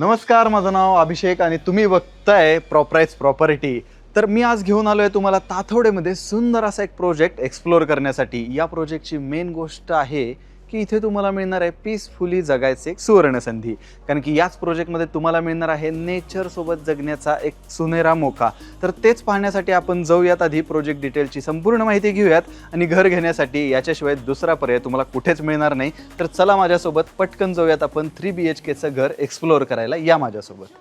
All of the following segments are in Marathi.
नमस्कार, माझं नाव अभिषेक आणि तुम्ही बघताय प्रॉपराइज प्रॉपर्टी. तर मी आज घेऊन आलोय तुम्हाला ताथवडेमध्ये सुंदर असा एक प्रोजेक्ट एक्सप्लोअर करण्यासाठी. या प्रोजेक्टची मेन गोष्ट आहे की इथे तुम्हाला मिळणार आहे पीसफुली जगायचे एक सुवर्ण संधी. कारण की याच प्रोजेक्टमध्ये तुम्हाला मिळणार आहे नेचरसोबत जगण्याचा एक सुनेरा मोका. तर तेच पाहण्यासाठी आपण जाऊयात. आधी प्रोजेक्ट डिटेलची संपूर्ण माहिती घेऊयात आणि घर घेण्यासाठी याच्याशिवाय दुसरा पर्याय तुम्हाला कुठेच मिळणार नाही. तर चला माझ्यासोबत पटकन जाऊयात आपण 3 BHKचं घर एक्सप्लोअर करायला. या माझ्यासोबत.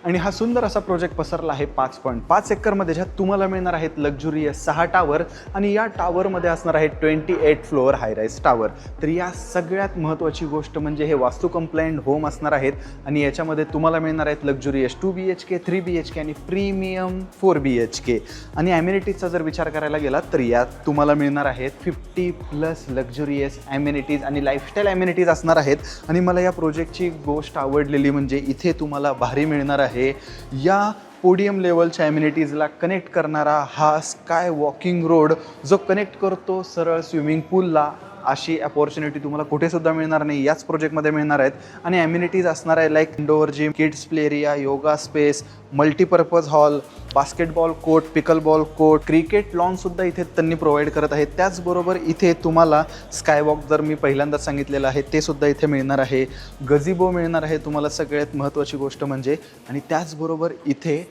आणि हा सुंदर असा प्रोजेक्ट पसरला आहे 5.5 एकरमध्ये, ज्यात तुम्हाला मिळणार आहेत लक्झुरियस 6 टावर आणि या टावरमध्ये असणार आहे 28 फ्लोअर हायराईज टावर. तर या सगळ्यात महत्त्वाची गोष्ट म्हणजे हे वास्तू कंप्लायंट होम असणार आहेत आणि याच्यामध्ये तुम्हाला मिळणार आहेत लक्झुरियस 2 BHK, 3 BHK आणि प्रीमियम 4 BHK. आणि ॲम्युनिटीजचा जर विचार करायला गेलात तर यात तुम्हाला मिळणार आहेत 50+ लक्झुरियस ॲम्युनिटीज आणि लाईफस्टाईल ॲम्युनिटीज असणार आहेत. आणि मला या प्रोजेक्टची गोष्ट आवडलेली म्हणजे इथे तुम्हाला भारी मिळणार आहे या पोडियम लेवलच्या ॲम्युनिटीजला कनेक्ट करणारा हा स्काय वॉकिंग रोड, जो कनेक्ट करतो सरळ स्विमिंग पूलला. अशी अपॉर्च्युनिटी तुम्हाला कुठेसुद्धा मिळणार नाही, याच प्रोजेक्टमध्ये मिळणार आहेत. आणि ॲम्युनिटीज असणार आहे like indoor gym, kids play area, yoga space, multipurpose hall, basketball court, pickleball court, cricket लॉनसुद्धा इथे त्यांनी प्रोव्हाइड करत आहेत. त्याचबरोबर इथे तुम्हाला स्कायवॉक, जर मी पहिल्यांदाच सांगितलेलं आहे, ते सुद्धा इथे मिळणार आहे. गझिबो मिळणार आहे तुम्हाला, सगळ्यात महत्त्वाची गोष्ट म्हणजे. आणि त्याचबरोबर इथे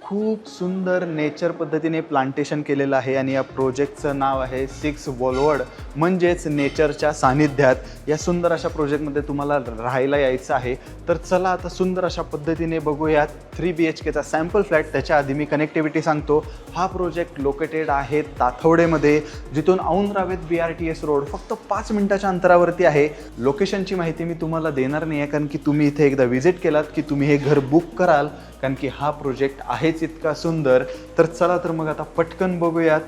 खूप सुंदर नेचर पद्धतीने प्लांटेशन केलेलं आहे. आणि या प्रोजेक्टचं नाव आहे 6 बोलवर्ड, म्हणजेच नेचरच्या सानिध्यात. या सुंदर अशा प्रोजेक्टमध्ये तुम्हाला राहायला यायचं आहे. तर चला आता सुंदर अशा पद्धतीने बघूयात 3 BHKचा सॅम्पल फ्लॅट. त्याच्या आधी मी कनेक्टिव्हिटी सांगतो. हा प्रोजेक्ट लोकेटेड आहे ताथवडेमध्ये, जिथून औंध रावेत BRTS रोड फक्त 5 मिनिटाच्या अंतरावरती आहे. लोकेशनची माहिती मी तुम्हाला देणार नाही आहे, कारण की तुम्ही इथे एकदा व्हिजिट केलात की तुम्ही हे घर बुक कराल, कारण की हा प्रोजेक्ट आहेच इतका सुंदर. तर चला तर मग आता पटकन बघूयात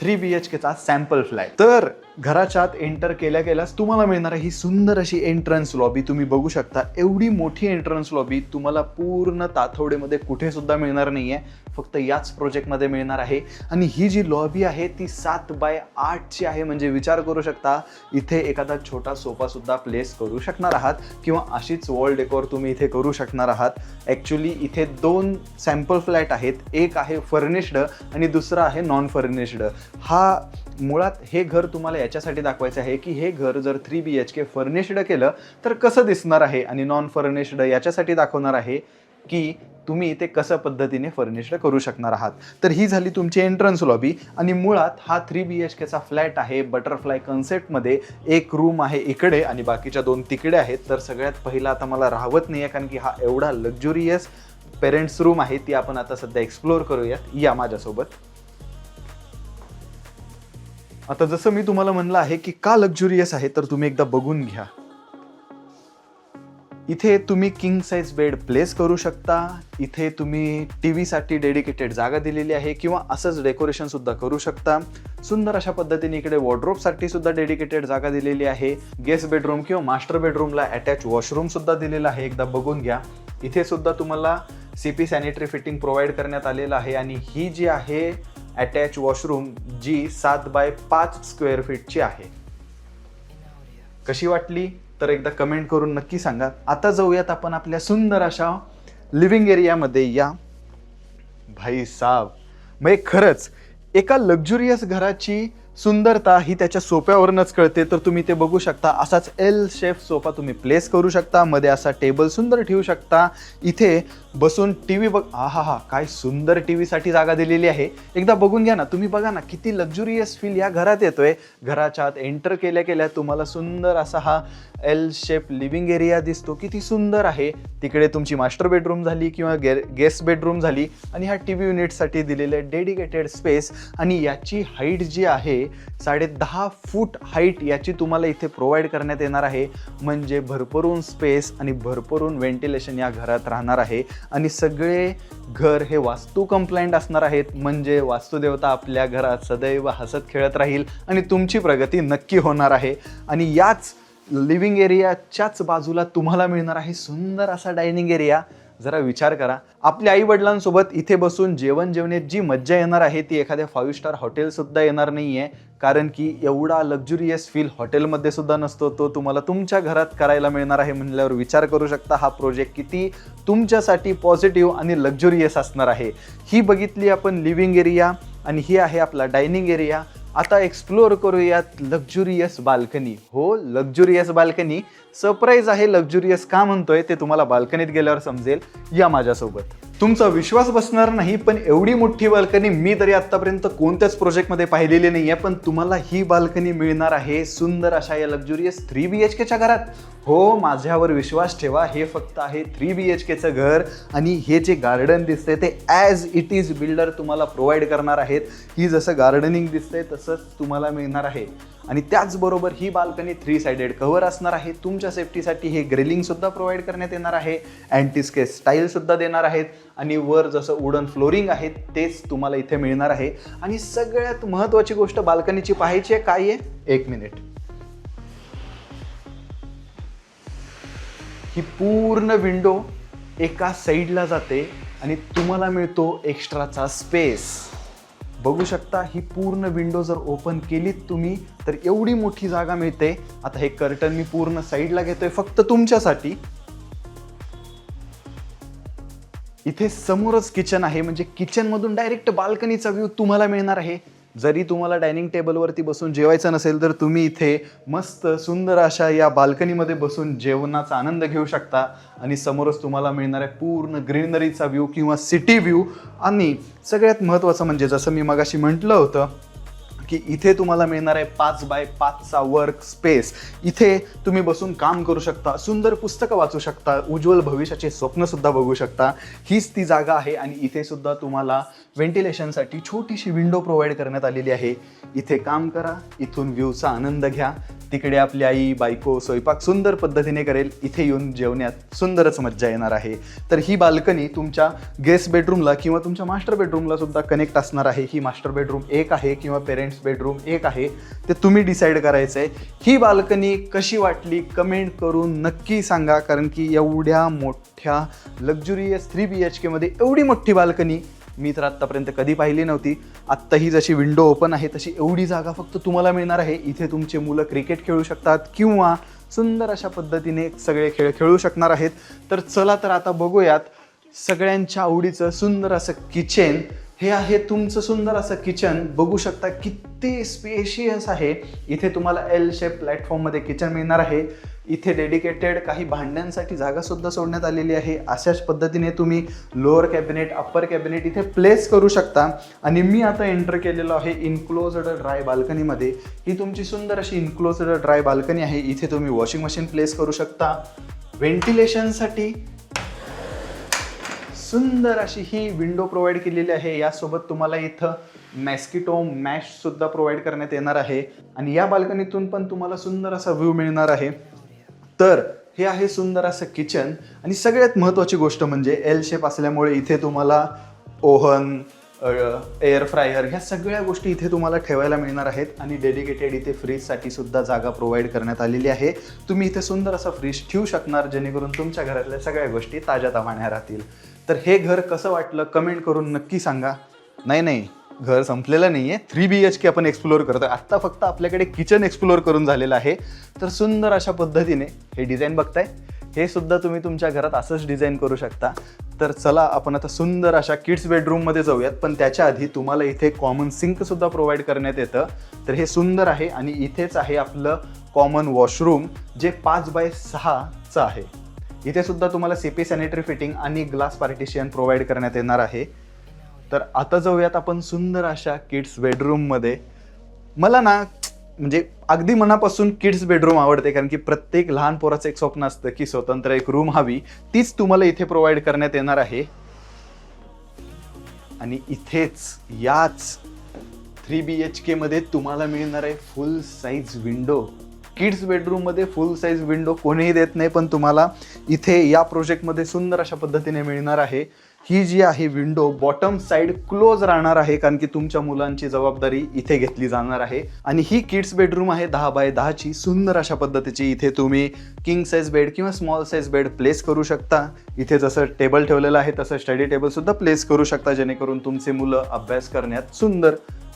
3 BHKचा सॅम्पल फ्लॅट. तर घराच्या आत एंटर केल्याच तुम्हाला मिळणार आहे ही सुंदर अशी एंट्रन्स लॉबी. तुम्ही बघू शकता एवढी मोठी एंट्रन्स लॉबी तुम्हाला पूर्ण ताथवडेमध्ये कुठेसुद्धा मिळणार नाही आहे, फक्त याच प्रोजेक्टमध्ये मिळणार आहे. आणि ही जी लॉबी आहे ती 7x8ची आहे. म्हणजे विचार करू शकता इथे एखादा छोटा सोफासुद्धा प्लेस करू शकणार आहात किंवा अशीच वॉल डेकोर तुम्ही इथे करू शकणार आहात. ॲक्च्युली इथे 2 सॅम्पल फ्लॅट आहेत, एक आहे फर्निश्ड आणि दुसरा आहे नॉन फर्निश्ड. हा मुळात हे घर तुम्हाला याच्यासाठी दाखवायचं आहे की हे घर जर 3 BHK फर्निश्ड केलं तर कसं दिसणार आहे, आणि नॉन फर्निश्ड याच्यासाठी दाखवणार आहे की तुम्ही इथे कसं पद्धतीने फर्निश्ड करू शकणार आहात. तर ही झाली तुमची एंट्रन्स लॉबी. आणि मुळात हा 3 BHKचा फ्लॅट आहे बटरफ्लाय कन्सेप्टमध्ये. एक रूम आहे इकडे आणि बाकीच्या 2 तिकडे आहेत. तर सगळ्यात पहिला आता मला राहवत नाही आहे, कारण की हा एवढा लक्झुरियस पेरेंट्स रूम आहे, ती आपण आता सध्या एक्सप्लोअर करूयात. या माझ्यासोबत. आता जसं मी तुम्हाला म्हणलं आहे की का लक्झुरियस आहे, तर तुम्ही एकदा बघून घ्या. इथे तुम्ही किंग साईज बेड प्लेस करू शकता. इथे तुम्ही TV साठी डेडिकेटेड जागा दिलेली आहे किंवा असंच डेकोरेशन सुद्धा करू शकता. सुंदर अशा पद्धतीने इकडे वॉर्डरोबसाठी सुद्धा डेडिकेटेड जागा दिलेली आहे. गेस्ट बेडरूम किंवा मास्टर बेडरूमला अटॅच वॉशरूम सुद्धा दिलेला आहे, एकदा बघून घ्या. इथे सुद्धा तुम्हाला CP सॅनिटरी फिटिंग प्रोव्हाइड करण्यात आलेलं आहे. आणि ही जी आहे अटॅच वॉशरूम, जी 7x5 स्क्वेअर फीटची आहे. कशी वाटली तर एकदा कमेंट करून नक्की सांगा. आता जाऊयात आपण आपल्या सुंदर अशा लिव्हिंग एरियामध्ये. या भाई साहब, म्हणजे खरंच एका लक्झुरियस घराची सुंदरता ही त्याच्या सोफ्यावरूनच कळते. तर तुम्ही ते बघू शकता, असाच L शेप सोफा तुम्ही प्लेस करू शकता. मध्ये असा टेबल सुंदर ठेवू शकता. इथे बसून TV बघ. हा काय सुंदर TV साठी जागा दिलेली आहे. एकदा बघून घ्या ना, तुम्ही बघा ना किती लक्झुरियस फील या घरात येतोय. घराच्या आत एंटर केल्या तुम्हाला सुंदर असा हा L शेप लिव्हिंग एरिया दिसतो, किती सुंदर आहे. तिकडे तुमची मास्टर बेडरूम झाली किंवा गेस्ट बेडरूम झाली. आणि हा TV युनिटसाठी दिलेले डेडिकेटेड स्पेस. आणि याची हाईट जी आहे 10.5 फूट हाईट याची तुम्हाला इथे प्रोव्हाइड करण्यात येणार आहे. म्हणजे भरभरून स्पेस आणि भरभरून व्हेंटिलेशन या घरात राहणार आहे. आणि सगळे घर हे वास्तू कंप्लायंट असणार आहेत. म्हणजे वास्तुदेवता आपल्या घरात सदैव हसत खेळत राहील आणि तुमची प्रगती नक्की होणार आहे. आणि याच लिव्हिंग एरियाच्याच बाजूला तुम्हाला मिळणार आहे सुंदर असा डायनिंग एरिया. जरा विचार करा. आपल्या आई वडिलांसोबत इथे बसून जेवण जेवण्यात जी मज्जा येणार आहे ती एखाद्या 5 स्टार हॉटेल सुद्धा येणार नाहीये, कारण की एवढा लक्झुरियस फील हॉटेलमध्ये सुद्धा नसतो. तो तुम्हाला तुमच्या घरात करायला मिळणार आहे म्हणल्यावर विचार करू शकता हा प्रोजेक्ट किती तुमच्यासाठी पॉझिटिव्ह आणि लक्झुरियस असणार आहे. ही बघितली आपण लिव्हिंग एरिया आणि ही आहे आपला डायनिंग एरिया. आता एक्सप्लोर करूयात लक्झुरियस बाल्कनी. हो, लक्झुरियस बाल्कनी. सरप्राईज आहे लक्झुरियस का म्हणतोय ते तुम्हाला बाल्कनीत गेल्यावर समजेल. या माझ्यासोबत. तुमचा विश्वास बसणार नाही, पण एवढी मोठी बाल्कनी मी तरी आतापर्यंत कोणत्याच प्रोजेक्टमध्ये पाहिलेली नाही आहे. पण तुम्हाला ही बाल्कनी मिळणार आहे सुंदर अशा या लक्झुरियस 3 BHKच्या घरात. हो, माझ्यावर विश्वास ठेवा. हे फक्त आहे 3 BHKचं घर आणि हे जे गार्डन दिसतंय ते ॲज इट इज बिल्डर तुम्हाला प्रोव्हाइड करणार आहेत. ही जसं गार्डनिंग दिसतंय तसंच तुम्हाला मिळणार आहे. आणि त्याचबरोबर ही बाल्कनी 3 साइडेड कव्हर असणार आहे. तुमच्या सेफ्टीसाठी हे ग्रिलिंग सुद्धा प्रोव्हाइड करण्यात येणार आहे. अँटी स्केच स्टाईल सुद्धा देणार आहेत आणि वर जसं वुडन फ्लोरिंग आहे तेच तुम्हाला इथे मिळणार आहे. आणि सगळ्यात महत्त्वाची गोष्ट बाल्कनीची पाहायची आहे. काय आहे? 1 मिनिट. ही पूर्ण विंडो एका साईडला जाते आणि तुम्हाला मिळतो एक्स्ट्राचा स्पेस. बघू शकता ही पूर्ण विंडो जर ओपन केलीत तुम्ही तर एवढी मोठी जागा मिळते. आता हे कर्टन मी पूर्ण साईडला घेतोय फक्त तुमच्यासाठी. इथे समोरच किचन आहे, म्हणजे किचनमधून डायरेक्ट बाल्कनीचा व्ह्यू तुम्हाला मिळणार आहे. जरी तुम्हाला डायनिंग टेबलवरती बसून जेवायचं नसेल तर तुम्ही इथे मस्त सुंदर अशा या बाल्कनीमध्ये बसून जेवणाचा आनंद घेऊ शकता. आणि समोरच तुम्हाला मिळणार आहे पूर्ण ग्रीनरीचा व्ह्यू किंवा सिटी व्ह्यू. आणि सगळ्यात महत्त्वाचं म्हणजे जसं मी मगाशी म्हटलं होतं की इथे तुम्हाला मिळणार आहे 5x5चा वर्क स्पेस. इथे तुम्ही बसून काम करू शकता, सुंदर पुस्तकं वाचू शकता, उज्ज्वल भविष्याचे स्वप्नसुद्धा बघू शकता. हीच ती जागा आहे. आणि इथे सुद्धा तुम्हाला व्हेंटिलेशनसाठी छोटीशी विंडो प्रोव्हाइड करण्यात आलेली आहे. इथे काम करा, इथून व्ह्यूचा आनंद घ्या. तिकडे आपली आई बायको स्वयंपाक सुंदर पद्धतीने करेल. इथे येऊन जेवण्यात सुंदरच मज्जा येणार आहे. तर ही बाल्कनी तुमच्या गेस्ट बेडरूमला किंवा तुमच्या मास्टर बेडरूमला सुद्धा कनेक्ट असणार आहे. ही मास्टर बेडरूम एक आहे किंवा पेरेंट्स बेडरूम एक आहे ते तुम्ही डिसाईड करायचं आहे. ही बाल्कनी कशी वाटली कमेंट करून नक्की सांगा, कारण की एवढ्या मोठ्या लक्झुरियस 3 BHK मध्ये एवढी मोठी बाल्कनी मी तर आत्तापर्यंत कधी पाहिली नव्हती. आत्ता ही जशी विंडो ओपन आहे तशी एवढी जागा फक्त तुम्हाला मिळणार आहे. इथे तुमचे मुलं क्रिकेट खेळू शकतात किंवा सुंदर अशा पद्धतीने सगळे खेळ खेळू शकणार आहेत. तर चला तर आता बघूयात सगळ्यांच्या आवडीचं सुंदर असं किचन. हे आहे तुमचं सुंदर असं किचन. बघू शकता किती स्पेशियस आहे. इथे तुम्हाला L शेप प्लॅटफॉर्ममध्ये किचन मिळणार आहे. इथे डेडिकेटेड काही भांड्यांसाठी जागा सुद्धा सोडण्यात आलेली आहे. अशाच पद्धतीने तुम्ही लोअर कॅबिनेट अप्पर कॅबिनेट इथे प्लेस करू शकता. आणि मी आता एंटर केलेलो आहे इन्क्लोज्ड ड्राय बाल्कनीमध्ये. ही तुमची सुंदर अशी इन्क्लोज्ड ड्राय बाल्कनी आहे. इथे तुम्ही वॉशिंग मशीन प्लेस करू शकता. व्हेंटिलेशनसाठी सुंदर अशी ही विंडो प्रोव्हाइड केलेली आहे. यासोबत तुम्हाला इथं मॅस्किटो मॅश सुद्धा प्रोव्हाइड करण्यात येणार आहे. आणि या बाल्कनीतून पण तुम्हाला सुंदर असा व्ह्यू मिळणार आहे. तर हे आहे सुंदर असं किचन. आणि सगळ्यात महत्त्वाची गोष्ट म्हणजे L शेप असल्यामुळे इथे तुम्हाला ओव्हन, एअर फ्रायर ह्या सगळ्या गोष्टी इथे तुम्हाला ठेवायला मिळणार आहेत. आणि डेडिकेटेड इथे फ्रीजसाठी सुद्धा जागा प्रोव्हाइड करण्यात आलेली आहे. तुम्ही इथे सुंदर असा फ्रीज ठेवू शकणार जेणेकरून तुमच्या घरातल्या सगळ्या गोष्टी ताज्या राहतील. तर हे घर कसं वाटलं कमेंट करून नक्की सांगा. नाही, घर संपलेलं नाही आहे. 3 BHK आपण एक्सप्लोअर करतोय. आत्ता फक्त आपल्याकडे किचन एक्सप्लोअर करून झालेलं आहे. तर सुंदर अशा पद्धतीने हे डिझाईन बघताय, हे सुद्धा तुम्ही तुमच्या घरात असंच डिझाईन करू शकता. तर चला आपण आता सुंदर अशा किड्स बेडरूममध्ये जाऊयात. पण त्याच्या आधी तुम्हाला इथे कॉमन सिंकसुद्धा प्रोव्हाइड करण्यात येतं. तर हे सुंदर आहे. आणि इथेच आहे आपलं कॉमन वॉशरूम जे 5x6चं आहे. इथे सुद्धा तुम्हाला CP सॅनिटरी फिटिंग आणि ग्लास पार्टिशन प्रोव्हाइड करण्यात येणार आहे. तर आता जाऊयात आपण सुंदर अशा किड्स बेडरूममध्ये. मला ना म्हणजे अगदी मनापासून किड्स बेडरूम आवडते, कारण की प्रत्येक लहान पोराचं एक स्वप्न असतं की स्वतंत्र एक रूम हवी. तीच तुम्हाला इथे प्रोव्हाइड करण्यात येणार आहे. आणि इथेच याच 3 BHK मध्ये तुम्हाला मिळणार आहे फुल साईज विंडो. किड्स बेडरूममध्ये फुल साईज विंडो कोणीही देत नाही, पण तुम्हाला इथे या प्रोजेक्टमध्ये सुंदर अशा पद्धतीने मिळणार आहे. ही जी आहे विंडो बॉटम साइड क्लोज राहणार आहे, कारण की तुमच्या मुलांची जबाबदारी इथे घेतली जाणार आहे. आणि ही किड्स बेडरूम आहे 10 बाय 10ची, सुंदर अशा पद्धतीची. इथे तुम्ही किंग साईज बेड किंवा स्मॉल साईज बेड प्लेस करू शकता. इथे जसं टेबल ठेवलेलं आहे तसं स्टडी टेबल सुद्धा प्लेस करू शकता, जेणेकरून तुमचे मुलं अभ्यास करण्यात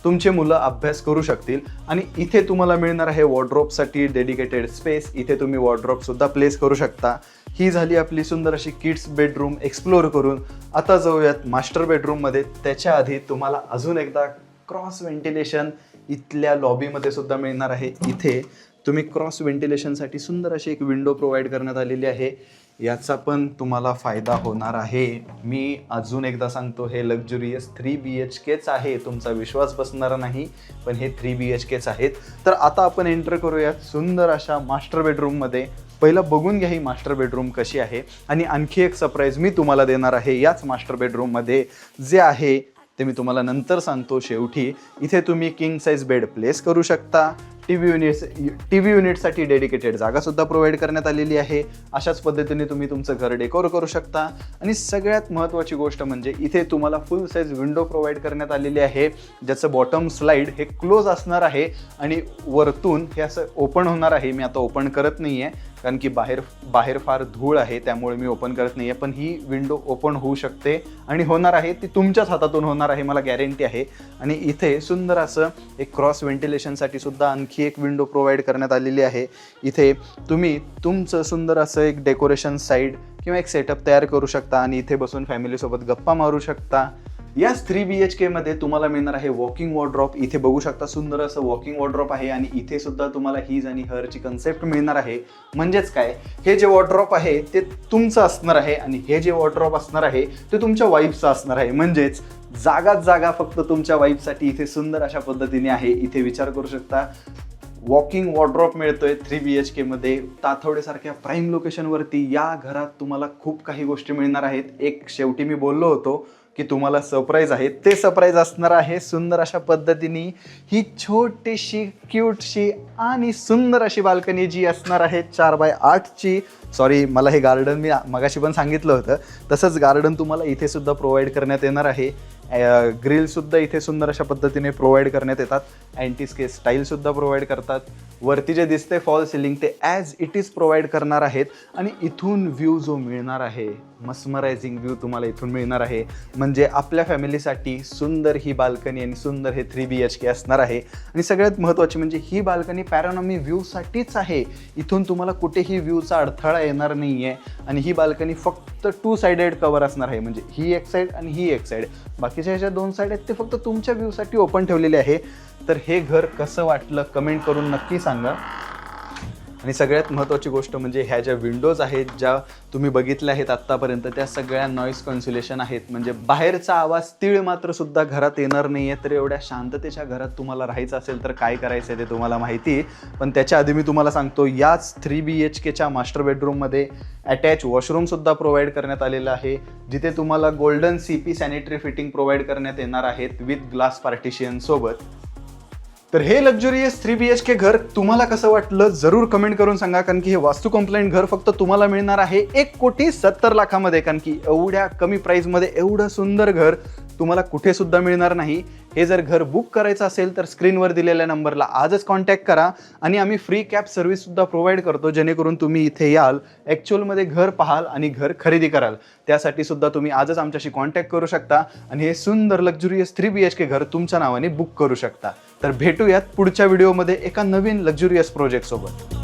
तुमचे मुलं अभ्यास करू शकतील. आणि इथे तुम्हाला मिळणार आहे वॉर्डरोबसाठी डेडिकेटेड स्पेस. इथे तुम्ही वॉर्डरोब सुद्धा प्लेस करू शकता. ही झाली आपली सुंदर अशी किड्स बेडरूम एक्सप्लोर करून. आता जाऊयात मास्टर बेडरूममध्ये. त्याच्या आधी तुम्हाला अजून एकदा क्रॉस व्हेंटिलेशन इथल्या लॉबीमध्ये सुद्धा मिळणार आहे. इथे तुम्ही क्रॉस व्हेंटिलेशनसाठी सुंदर अशी एक विंडो प्रोव्हाइड करण्यात आलेली आहे. याचा पण तुम्हाला फायदा होणार आहे. मी अजून एकदा सांगतो, हे लक्झुरियस 3 BHKच आहे. तुमचा विश्वास बसणारा नाही, पण हे 3 BHKच आहेत. तर आता आपण एंटर करूयात सुंदर अशा मास्टर बेडरूममध्ये. पहिलं बघून घ्या ही मास्टर बेडरूम कशी आहे. आणि आणखी एक सरप्राईज मी तुम्हाला देणार आहे याच मास्टर बेडरूममध्ये, जे आहे ते मी तुम्हाला नंतर सांगतो. शेवटी इथे तुम्ही किंग साईज बेड प्लेस करू शकता. टी व्ही युनिटसाठी डेडिकेटेड जागासुद्धा प्रोव्हाइड करण्यात आलेली आहे. अशाच पद्धतीने तुम्ही तुमचं घर डेकोर करू शकता. आणि सगळ्यात महत्त्वाची गोष्ट म्हणजे इथे तुम्हाला फुल साईज विंडो प्रोव्हाइड करण्यात आलेली आहे, ज्याचं बॉटम स्लाईड हे क्लोज असणार आहे आणि वरतून हे असं ओपन होणार आहे. मी आता ओपन करत नाही आहे, कारण की बाहेर फार धूळ आहे, त्यामुळे मी ओपन करत नाही आहे. पण ही विंडो ओपन होऊ शकते आणि होणार आहे, ती तुमच्याच हातातून होणार आहे, मला गॅरंटी आहे. आणि इथे सुंदर असं एक क्रॉस व्हेंटिलेशनसाठी सुद्धा आणखी एक विंडो प्रोव्हाइड करण्यात आलेली आहे. इथे तुम्ही तुमचं सुंदर असं एक डेकोरेशन साईड किंवा एक सेटअप तयार करू शकता आणि इथे बसून फॅमिलीसोबत गप्पा मारू शकता. याच 3 BHK मध्ये तुम्हाला मिळणार आहे वॉकिंग वॉर्डरोब. इथे बघू शकता सुंदर असं वॉकिंग वॉर्डरोब आहे. आणि इथे सुद्धा तुम्हाला हीज आणि हरची कन्सेप्ट मिळणार आहे. म्हणजेच काय, हे जे वॉर्डरोब आहे ते तुमचं असणार आहे आणि हे जे वॉर्डरोब असणार आहे ते तुमच्या वाईफचं असणार आहे. म्हणजेच जागा फक्त तुमच्या वाईफसाठी इथे सुंदर अशा पद्धतीने आहे. इथे विचार करू शकता, वॉकिंग वॉर्डरोब मिळतोय 3 BHK मध्ये ताथवडेसारख्या प्राईम लोकेशनवरती. या घरात तुम्हाला खूप काही गोष्टी मिळणार आहेत. एक शेवटी मी बोललो होतो की तुम्हाला सरप्राईज आहे, ते सरप्राईज असणार आहे. सुंदर अशा पद्धतीने ही छोटीशी क्यूटशी आणि सुंदर अशी बाल्कनी जी असणार आहे 4 बाय 8ची. सॉरी, मला हे गार्डन मी मगाशी पण सांगितलं होतं, तसंच गार्डन तुम्हाला इथे सुद्धा प्रोव्हाइड करण्यात येणार आहे. ग्रिलसुद्धा इथे सुंदर अशा पद्धतीने प्रोव्हाइड करण्यात येतात. अँटी स्केच स्टाईलसुद्धा प्रोव्हाइड करतात. वरती जे दिसते फॉल सिलिंग ते ॲज इट इज प्रोव्हाइड करणार आहेत. आणि इथून व्ह्यू जो मिळणार आहे, मस्मरायझिंग व्ह्यू तुम्हाला इथून मिळणार आहे. म्हणजे आपल्या फॅमिलीसाठी सुंदर ही बाल्कनी आणि सुंदर हे 3 BHK असणार आहे. आणि सगळ्यात महत्त्वाची म्हणजे ही बाल्कनी पॅरानॉमी व्ह्यूसाठीच आहे. इथून तुम्हाला कुठेही व्ह्यूचा अडथळा येणार नाही आहे. आणि ही बाल्कनी फक्त 2 साइडेड कवर असणार आहे, म्हणजे ही एक साईड आणि ही एक साईड. बाकीच्या ह्याच्या 2 साईड आहेत ते फक्त तुमच्या व्ह्यूसाठी ओपन ठेवलेले आहे. तर हे घर कसं वाटलं कमेंट करून नक्की सांगा. आणि सगळ्यात महत्त्वाची गोष्ट म्हणजे ह्या ज्या विंडोज आहेत, ज्या तुम्ही बघितल्या आहेत आत्तापर्यंत, त्या सगळ्या नॉईज कॅन्सलेशन आहेत. म्हणजे बाहेरचा आवाज तीळ मात्र सुद्धा घरात येणार नाही आहे. तर एवढ्या शांततेच्या घरात तुम्हाला राहायचं असेल तर काय करायचं आहे ते तुम्हाला माहिती. पण त्याच्या आधी मी तुम्हाला सांगतो, याच 3 BHKच्या मास्टर बेडरूममध्ये अटॅच वॉशरूमसुद्धा प्रोव्हाइड करण्यात आलेलं आहे, जिथे तुम्हाला golden CP sanitary fitting provide करण्यात येणार आहेत विथ ग्लास पार्टिशन सोबत. तर हे लक्झुरियस 3 BHK घर तुम्हाला कसं वाटलं जरूर कमेंट करून सांगा. कारण की हे वास्तू कंप्लेंट घर फक्त तुम्हाला मिळणार आहे 1,70,00,000मध्ये. कारण की एवढ्या कमी प्राईजमध्ये एवढं सुंदर घर तुम्हाला कुठे सुद्धा मिळणार नाही. हे जर घर बुक करायचं असेल तर स्क्रीनवर दिलेल्या नंबरला आजच कॉन्टॅक्ट करा. आणि आम्ही फ्री कॅब सर्व्हिससुद्धा प्रोव्हाइड करतो, जेणेकरून तुम्ही इथे याल, ॲक्च्युअलमध्ये घर पाहाल आणि घर खरेदी कराल. त्यासाठी सुद्धा तुम्ही आजच आमच्याशी कॉन्टॅक्ट करू शकता आणि हे सुंदर लक्झुरियस 3 BHK घर तुमच्या नावाने बुक करू शकता. तर भेटूयात पुढच्या व्हिडिओमध्ये एका नवीन लक्झुरियस प्रोजेक्टसोबत.